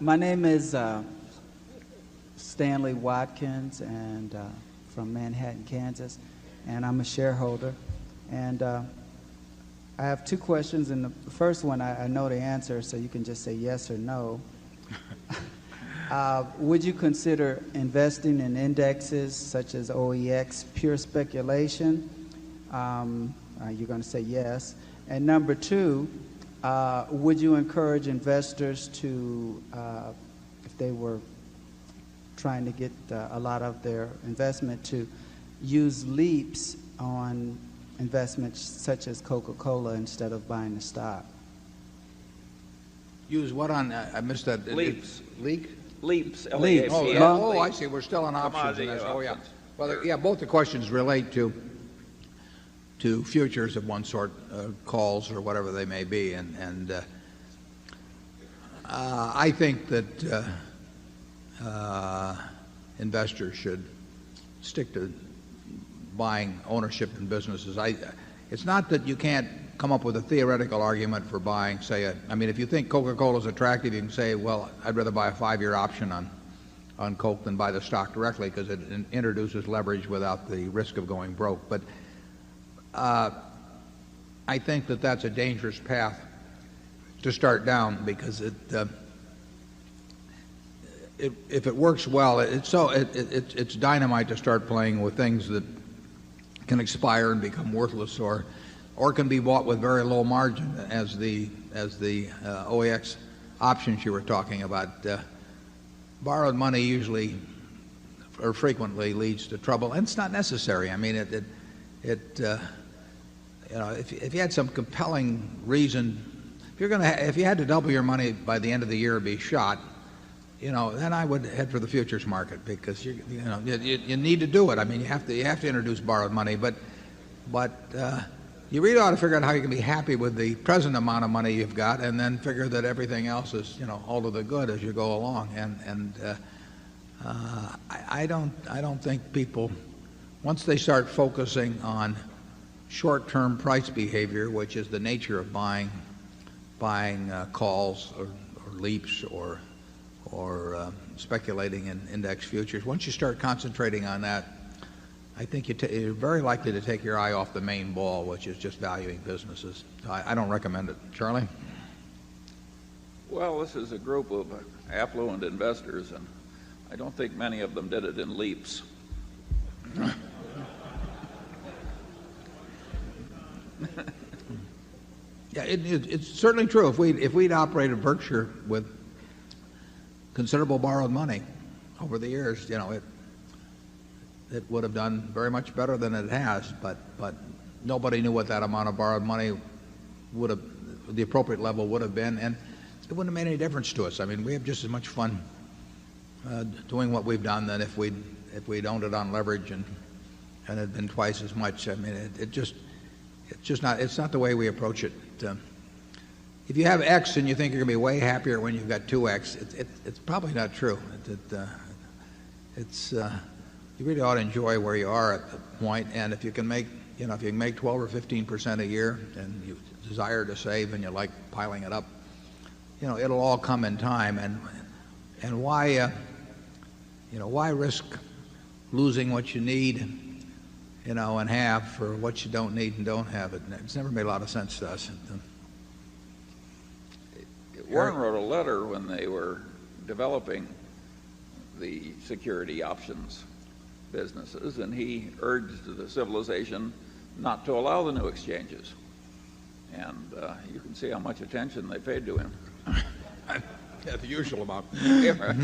My name is Stanley Watkins, and from Manhattan, Kansas, and I'm a shareholder. And I have two questions, and the first one I know the answer, so you can just say yes or no. Would you consider investing in indexes such as OEX pure speculation? You're going to say yes. And number two, would you encourage investors to, if they were trying to get a lot of their investment, to use leaps on investments such as Coca-Cola instead of buying the stock? Use what on? I missed that. Leaps. Leak? Leaps. Leaps. Oh, I see. We're still on options. In this. Oh, yeah. Well, yeah. Both the questions relate to futures of one sort, calls or whatever they may be, and I think that investors should stick to buying ownership in businesses. It's not that you can't come up with a theoretical argument for buying, say, I mean, if you think Coca-Cola is attractive, you can say, well, I'd rather buy a 5-year option on Coke than buy the stock directly because it introduces leverage without the risk of going broke. But I think that that's a dangerous path to start down because if it works well, it's dynamite to start playing with things that can expire and become worthless or can be bought with very low margin as the OEX options you were talking about. Borrowed money usually or frequently leads to trouble, and it's not necessary. I mean, if you had some compelling reason, if you had to double your money by the end of the year or be shot, then I would head for the futures market because you need to do it. I mean, you have to introduce borrowed money, but you really ought to figure out how you can be happy with the present amount of money you've got, and then figure that everything else is all to the good as you go along. I don't think people, once they start focusing on short-term price behavior, which is the nature of buying calls or leaps or speculating in index futures. Once you start concentrating on that, I think you're very likely to take your eye off the main ball, which is just valuing businesses. I don't recommend it. Charlie? Well, this is a group of affluent investors, and I don't think many of them did it in leaps. Yeah, it's certainly true. If we'd operated Berkshire with considerable borrowed money over the years, it would have done very much better than it has. But nobody knew what that amount of borrowed money would have, the appropriate level would have been, and it wouldn't have made any difference to us. I mean, we have just as much fun doing what we've done than if we'd owned it on leverage and had been twice as much. I mean, it's not the way we approach it. If you have X and you think you're going to be way happier when you've got 2X, it's probably not true. You really ought to enjoy where you are at the point, and if you can make 12 or 15% a year, and you desire to save and you like piling it up, it'll all come in time. And why risk losing what you need and have for what you don't need and don't have? It's never made a lot of sense to us. Warren wrote a letter when they were developing the security options businesses, and he urged the civilization not to allow the new exchanges. And you can see how much attention they paid to him. Yeah, the usual amount. Yeah, right.